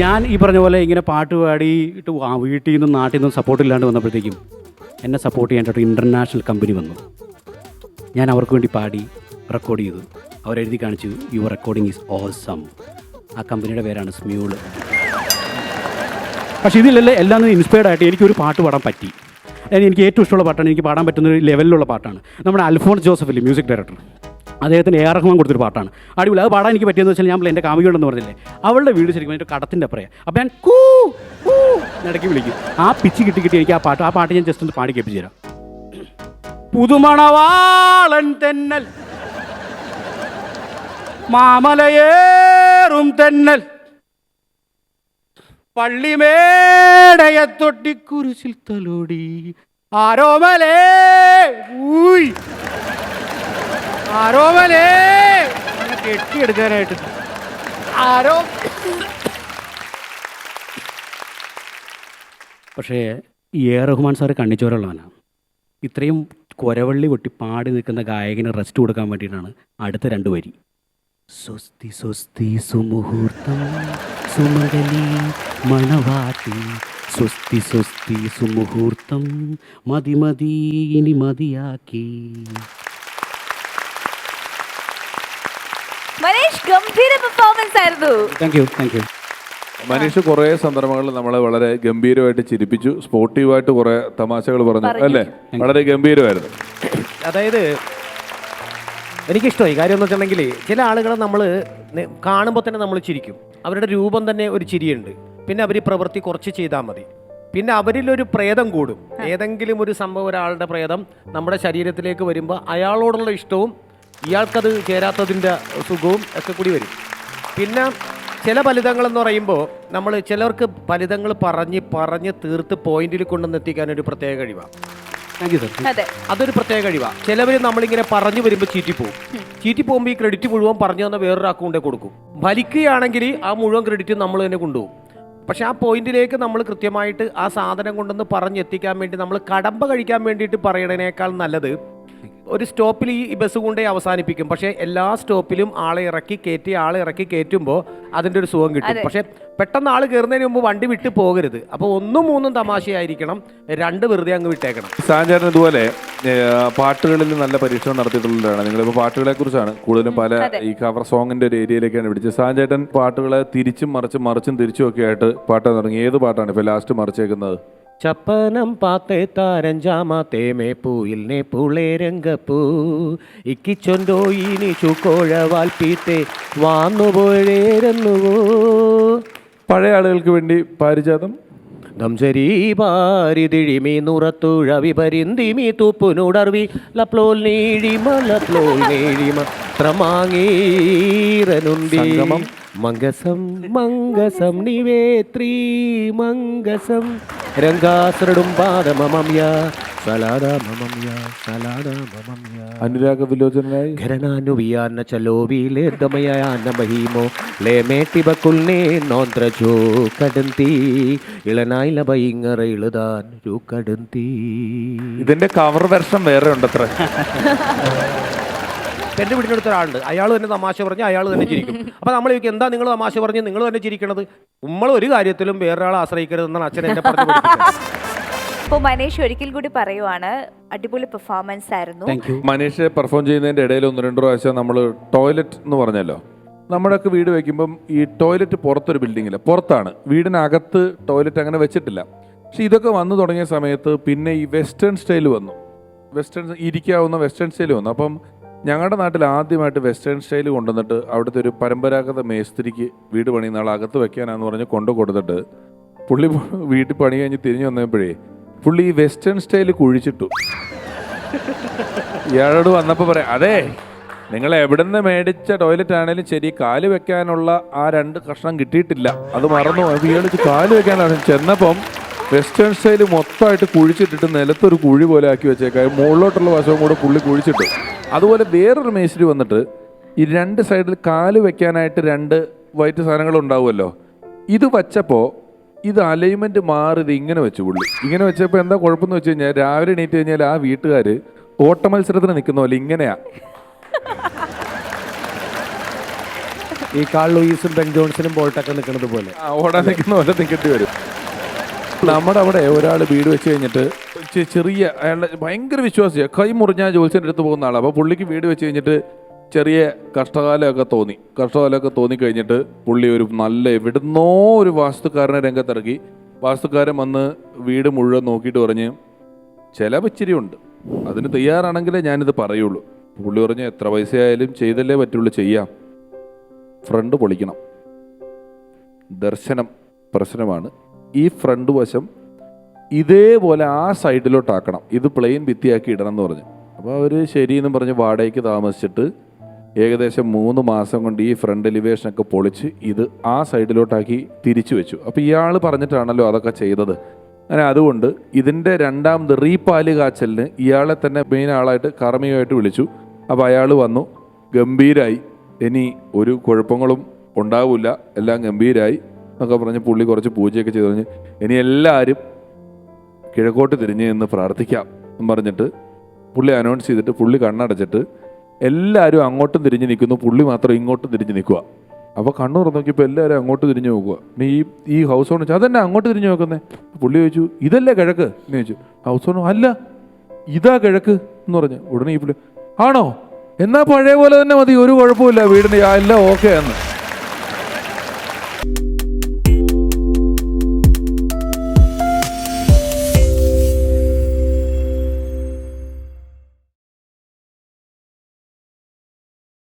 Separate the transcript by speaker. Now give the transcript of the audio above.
Speaker 1: ഞാൻ ഈ പറഞ്ഞ പോലെ ഇങ്ങനെ പാട്ട് പാടിയിട്ട് വീട്ടിൽ നിന്നും നാട്ടിൽ നിന്നും സപ്പോർട്ട് ഇല്ലാണ്ട് വന്നപ്പോഴത്തേക്കും എന്നെ സപ്പോർട്ട് ചെയ്യാനായിട്ട് ഒരു ഇൻ്റർനാഷണൽ കമ്പനി വന്നു. ഞാൻ അവർക്ക് വേണ്ടി പാടി റെക്കോർഡ് ചെയ്തു. അവരെഴുതി കാണിച്ചു, യുവർ റെക്കോർഡിങ് ഈസ് ഓസം. ആ കമ്പനിയുടെ പേരാണ് സ്മ്യൂള്. പക്ഷേ ഇതിലെല്ലാം എല്ലാം ഇൻസ്പയർഡ് ആയിട്ട് എനിക്കൊരു പാട്ട് പാടാൻ പറ്റി. എനിക്ക് ഏറ്റവും ഇഷ്ടമുള്ള പാട്ടാണ്, എനിക്ക് പാടാൻ പറ്റുന്ന ഒരു ലെവലിലുള്ള പാട്ടാണ്. നമ്മുടെ അൽഫോൺസ് ജോസഫില്ലേ, മ്യൂസിക് ഡയറക്ടർ, അദ്ദേഹത്തിന് എ ആർ റഹ്മാൻ കൊടുത്തൊരു പാട്ടാണ്. അടിപൊളി. അത് പാടാൻ എനിക്ക് പറ്റിയെന്ന് വെച്ചാൽ ഞാൻ എൻ്റെ കാമുകിയുണ്ടെന്ന് പറഞ്ഞില്ലേ, അവളുടെ വീട് ശരിക്കും എൻ്റെ കടത്തിൻ്റെ അപ്പുറയാണ്. അപ്പോൾ ഞാൻ കൂ ഇടയ്ക്ക് വിളിക്കും. ആ പിച്ച് കിട്ടി എനിക്ക് ആ പാട്ട് ഞാൻ ജസ്റ്റ് ഒന്ന് പാടി കേൾപ്പിച്ചു തരാം. പുതുമണവാളൻ തെന്നൽ മാമലയേറും തെന്നൽ പള്ളിമേടയത്തൊട്ടിക്കുരിശിൽ തലോടി ആരോമലേ ഊയ് ആരോമലേ കെട്ടിയെടുക്കാനായിട്ട് ആരോ. പക്ഷേ ഈ എ റഹ്മാൻ സാറ് കണ്ണിച്ചോരുള്ളവനാണ്. ഇത്രയും കൊരവള്ളി കൊട്ടി പാടി നിൽക്കുന്ന ഗായകന് റെസ്റ്റ് കൊടുക്കാൻ വേണ്ടിയിട്ടാണ് അടുത്ത 2 വരി. സ്വസ്തി സ്വസ്തി സുമുഹൂർത്തം സുമംഗലി മണവാട്ടി, സ്വസ്തി സ്വസ്തി സുമുഹൂർത്തം മതി മതി ഇനി മതിയാക്കി.
Speaker 2: മനീഷ് ഗംഭീര പെർഫോമൻസ് ആയിരുന്നു.
Speaker 1: Thank you.
Speaker 3: മനീഷ് കുറേ സന്ദർഭങ്ങളിൽ നമ്മളെ വളരെ ഗംഭീരമായിട്ട് ചിരിപ്പിച്ചു, സ്പോർട്ടീവായിട്ട് കുറേ തമാശകൾ പറഞ്ഞു അല്ലേ? വളരെ ഗംഭീരമായിരുന്നു.
Speaker 4: അതായത് എനിക്കിഷ്ടമായി. കാര്യം എന്ന് വെച്ചിട്ടുണ്ടെങ്കിൽ ചില ആളുകളെ നമ്മൾ കാണുമ്പോൾ തന്നെ നമ്മൾ ചിരിക്കും. അവരുടെ രൂപം തന്നെ ഒരു ചിരിയുണ്ട്. പിന്നെ അവർ പ്രവൃത്തി കുറച്ച് ചെയ്താൽ മതി. പിന്നെ അവരിലൊരു പ്രേതം കൂടും. ഏതെങ്കിലും ഒരു സംഭവം, ഒരാളുടെ പ്രേതം നമ്മുടെ ശരീരത്തിലേക്ക് വരുമ്പോൾ അയാളോടുള്ള ഇഷ്ടവും ഇയാൾക്കത് ചേരാത്തതിൻ്റെ സുഖവും ഒക്കെ കൂടി വരും. പിന്നെ ചില ഫലിതങ്ങളെന്ന് പറയുമ്പോൾ നമ്മൾ ചിലർക്ക് ഫലിതങ്ങൾ പറഞ്ഞ് തീർത്ത് പോയിന്റിൽ കൊണ്ടുവന്ന് എത്തിക്കാനൊരു പ്രത്യേക കഴിവാണ്. അതൊരു പ്രത്യേക കഴിവാണ്. ചിലവർ നമ്മളിങ്ങനെ പറഞ്ഞു വരുമ്പോൾ ചീറ്റി പോകുമ്പോൾ ഈ ക്രെഡിറ്റ് മുഴുവൻ പറഞ്ഞു തന്ന വേറൊരാൾക്ക് കൊണ്ടേ കൊടുക്കും. ഫലിക്കുകയാണെങ്കിൽ ആ മുഴുവൻ ക്രെഡിറ്റ് നമ്മൾ തന്നെ കൊണ്ടുപോകും. പക്ഷെ ആ പോയിന്റിലേക്ക് നമ്മൾ കൃത്യമായിട്ട് ആ സാധനം കൊണ്ടുവന്ന് പറഞ്ഞെത്തിക്കാൻ വേണ്ടി നമ്മൾ കടമ്പ കഴിക്കാൻ വേണ്ടിയിട്ട് പറയണതിനേക്കാൾ നല്ലത് ഒരു സ്റ്റോപ്പിൽ ഈ ബസ് കൊണ്ടേ അവസാനിപ്പിക്കും. പക്ഷേ എല്ലാ സ്റ്റോപ്പിലും ആളെ ഇറക്കി കയറ്റുമ്പോൾ അതിൻ്റെ ഒരു സുഖം കിട്ടും. പക്ഷെ പെട്ടെന്ന് ആൾ കയറുന്നതിന് മുമ്പ് വണ്ടി വിട്ട് പോകരുത്. അപ്പോൾ 1, 3 തമാശയായിരിക്കണം, 2 വെറുതെ അങ്ങ് വിട്ടേക്കണം.
Speaker 3: സാഞ്ചേട്ടൻ ഇതുപോലെ പാട്ടുകളിൽ നല്ല പരീക്ഷണം നടത്തിയിട്ടുള്ളതാണ്. നിങ്ങളിപ്പോൾ പാട്ടുകളെ കുറിച്ചാണ് കൂടുതലും പല ഈ കവർ സോങ്ങിന്റെ ഒരു ഏരിയയിലേക്കാണ് പിടിച്ചത്. സാഞ്ചേട്ടൻ പാട്ടുകളെ തിരിച്ചും മറിച്ചും തിരിച്ചും ഒക്കെ ആയിട്ട് പാട്ട് തുടങ്ങി. ഏത് പാട്ടാണ് ഇപ്പോൾ ലാസ്റ്റ് മറിച്ചേക്കുന്നത്?
Speaker 4: ചപ്പനം പാത്തേ താരഞ്ചാമാത്തേ മേ പൂയിൽ നേ പൂളേ രംഗപ്പൂ ഇക്കിച്ചൊണ്ടോ ഇനി ചുക്കോഴ വാൽപ്പീത്തേ വാന്നുപോഴേരുന്നുവോ.
Speaker 3: പഴയ ആളുകൾക്ക് വേണ്ടി പാരിജാതം.
Speaker 4: നംസരീ പാരിതിഴിമീ നുറത്തുഴ വിപരിന്തിമീ തൂപ്പുനുടർവി ലപ്ലോൽ നീഴിമ ത്രമാങ്ങീരനുണ്ടി മംഗസം നിവേത്രീ മംഗസം രംഗാസ്രടും പാദമമമ്യ സലാദമമമ്യ
Speaker 3: അനുരാഗ വിലോചനായി
Speaker 4: ഘരണാനുവിയാന ചലോവിലേർദമയാന മഹീമോ ലേമേട്ടി ബക്കുൽനേ നോന്ത്രജോ കടന്തി ഇളനായി ലഭയിങ്ങറ ഇളുതാൻ കടന്തി.
Speaker 3: ഇതിന്റെ കവർ വെർഷൻ വേറെ ഉണ്ടത്ര.
Speaker 4: എൻ്റെ വീടിനടുത്ത ഒരാളുണ്ട്, അയാൾ തന്നെ തമാശ പറഞ്ഞ് അയാൾ തന്നെ ചിരിക്കും. അപ്പോൾ നമ്മൾ ചോദിക്കും, എന്താ നിങ്ങൾ തമാശ പറഞ്ഞ് നിങ്ങൾ തന്നെ ചിരിക്കണത്? നമ്മൾ ഒരു കാര്യത്തിലും വേറൊരാളെ ആശ്രയിക്കരുതെന്നാണ് അച്ഛൻ എന്നെ പറഞ്ഞു പഠിപ്പിച്ചത്.
Speaker 2: അപ്പോൾ മനീഷ് ഒരിക്കൽ കൂടി പറയുവാണ്, അടിപൊളി പെർഫോമൻസ് ആയിരുന്നു.
Speaker 3: മനീഷ് പെർഫോം ചെയ്യുന്നതിൻ്റെ ഇടയിൽ 1-2 പ്രാവശ്യം നമ്മൾ ടോയ്ലറ്റ് എന്ന് പറഞ്ഞല്ലോ. നമ്മുടെയൊക്കെ വീട് വയ്ക്കുമ്പം ഈ ടോയ്ലറ്റ് പുറത്തൊരു ബിൽഡിങ്ങില്ല, പുറത്താണ്, വീടിനകത്ത് ടോയ്ലറ്റ് അങ്ങനെ വെച്ചിട്ടില്ല. പക്ഷെ ഇതൊക്കെ വന്നു തുടങ്ങിയ സമയത്ത് പിന്നെ ഈ വെസ്റ്റേൺ സ്റ്റൈൽ വന്നു, ഇരിക്കാവുന്ന വെസ്റ്റേൺ സ്റ്റൈൽ വന്നു. അപ്പം ഞങ്ങളുടെ നാട്ടിൽ ആദ്യമായിട്ട് വെസ്റ്റേൺ സ്റ്റൈൽ കൊണ്ടുവന്നിട്ട് അവിടുത്തെ ഒരു പരമ്പരാഗത മേസ്ത്രിക്ക് വീട് പണിയുന്ന ആൾ അകത്ത് വെക്കാനാന്ന് പറഞ്ഞ് കൊടുത്തിട്ട് പുള്ളി വീട്ടിൽ പണി കഴിഞ്ഞ് തിരിഞ്ഞു വന്നപ്പോഴേ പുള്ളി ഈ വെസ്റ്റേൺ സ്റ്റൈൽ കുഴിച്ചിട്ടു. ഇയാളോട് വന്നപ്പോൾ പറയാം, അതെ നിങ്ങൾ എവിടെ നിന്ന് മേടിച്ച ടോയ്ലറ്റ് ആണെങ്കിലും ശരി, കാല് വെക്കാനുള്ള ആ 2 കഷ്ണം കിട്ടിയിട്ടില്ല, അത് മറന്നു. ഇയാൾ കാല് വെക്കാനാണ് ചെന്നപ്പം വെസ്റ്റേൺ സ്റ്റൈൽ മൊത്തമായിട്ട് കുഴിച്ചിട്ടിട്ട് നിലത്തൊരു കുഴി പോലെ ആക്കി വെച്ചേക്കാം. മുകളിലോട്ടുള്ള വശവും കൂടെ പുള്ളി കുഴിച്ചിട്ടു. അതുപോലെ വേറൊരു മേസ്ത്രി വന്നിട്ട് ഈ 2 സൈഡിൽ കാല് വെക്കാനായിട്ട് 2 വൈറ്റ് സാധനങ്ങൾ ഉണ്ടാവുമല്ലോ, ഇത് വച്ചപ്പോൾ ഇത് അലൈൻമെന്റ് മാറി ഇത് ഇങ്ങനെ വെച്ചു പുള്ളി. ഇങ്ങനെ വെച്ചപ്പോൾ എന്താ കുഴപ്പമെന്ന് വെച്ച് കഴിഞ്ഞാൽ രാവിലെ എണീറ്റ് കഴിഞ്ഞാൽ ആ വീട്ടുകാർ ഓട്ട മത്സരത്തിന് നിൽക്കുന്ന പോലെ ഇങ്ങനെയാ
Speaker 4: ഈ കാൾ ലൂയിസും ബെൻ ജോൺസണും ബോൾട്ടൊക്കെ നിൽക്കുന്നത് പോലെ.
Speaker 3: ഓടാൻ നിൽക്കുന്ന പോലെ നിൽക്കേണ്ടി വരും. നമ്മുടെ അവിടെ ഒരാൾ വീട് വെച്ച് കഴിഞ്ഞിട്ട് ചെറിയ അയാളുടെ ഭയങ്കര വിശ്വാസിയാണ്, കൈ മുറിഞ്ഞാൽ ജോത്സ്യൻ്റെ അടുത്ത് പോകുന്ന ആളാണ്. അപ്പോൾ പുള്ളിക്ക് വീട് വെച്ച് കഴിഞ്ഞിട്ട് ചെറിയ കഷ്ടകാലമൊക്കെ തോന്നിക്കഴിഞ്ഞിട്ട് പുള്ളി ഒരു നല്ല എവിടുന്നോ ഒരു വാസ്തുക്കാരനെ രംഗത്തിറക്കി. വാസ്തുക്കാരൻ വന്ന് വീട് മുഴുവൻ നോക്കിയിട്ട് പറഞ്ഞ് ചിലവ് ഇച്ചിരി ഉണ്ട്, അതിന് തയ്യാറാണെങ്കിലേ ഞാനിത് പറയുള്ളൂ. പുള്ളി പറഞ്ഞ് എത്ര പൈസയായാലും ചെയ്തല്ലേ പറ്റുള്ളൂ, ചെയ്യാം, ഫ്രണ്ട് പൊളിക്കണം, ദർശനം പ്രശ്നമാണ്, ഈ ഫ്രണ്ട് വശം ഇതേപോലെ ആ സൈഡിലോട്ടാക്കണം, ഇത് പ്ലെയിൻ ഭിത്തിയാക്കി ഇടണം എന്ന് പറഞ്ഞു. അപ്പോൾ അവർ ശരിയെന്ന് പറഞ്ഞ് വാടകയ്ക്ക് താമസിച്ചിട്ട് ഏകദേശം 3 മാസം കൊണ്ട് ഈ ഫ്രണ്ട് എലിവേഷനൊക്കെ പൊളിച്ച് ഇത് ആ സൈഡിലോട്ടാക്കി തിരിച്ചു വെച്ചു. അപ്പോൾ ഇയാൾ പറഞ്ഞിട്ടാണല്ലോ അതൊക്കെ ചെയ്തത്. അങ്ങനെ അതുകൊണ്ട് ഇതിൻ്റെ രണ്ടാമത് റീപാല് കാച്ചലിന് ഇയാളെ തന്നെ മെയിൻ ആളായിട്ട് കർമ്മികമായിട്ട് വിളിച്ചു. അപ്പോൾ അയാൾ വന്നു, ഗംഭീരായി, ഇനി ഒരു കുഴപ്പങ്ങളും ഉണ്ടാവില്ല, എല്ലാം ഗംഭീരായി എന്നൊക്കെ പറഞ്ഞ് പുള്ളി കുറച്ച് പൂജയൊക്കെ ചെയ്ത് പറഞ്ഞ് ഇനി എല്ലാവരും കിഴക്കോട്ട് തിരിഞ്ഞ് എന്ന് പ്രാർത്ഥിക്കാം എന്ന് പറഞ്ഞിട്ട് പുള്ളി അനൗൺസ് ചെയ്തിട്ട് പുള്ളി കണ്ണടച്ചിട്ട് എല്ലാവരും അങ്ങോട്ടും തിരിഞ്ഞ് നിൽക്കുന്നു, പുള്ളി മാത്രം ഇങ്ങോട്ടും തിരിഞ്ഞ് നിൽക്കുക. അപ്പോൾ കണ്ണൂർ നോക്കിയപ്പോൾ എല്ലാവരും അങ്ങോട്ട് തിരിഞ്ഞ് നോക്കുക. പിന്നെ ഈ ഹൗസ് ഓണർ ചോദിച്ചു അതെന്നെ അങ്ങോട്ട് തിരിഞ്ഞ് നോക്കുന്നേ? പുള്ളി ചോദിച്ചു ഇതല്ലേ കിഴക്ക് എന്ന് ചോദിച്ചു. ഹൗസ് ഓണർ അല്ല ഇതാ കിഴക്ക് എന്ന് പറഞ്ഞു. ഉടനെ ഈ പുള്ളി ആണോ, എന്നാൽ പഴയ പോലെ തന്നെ മതി, ഒരു കുഴപ്പമില്ല, വീടിന് എല്ലാം ഓക്കെ എന്ന്.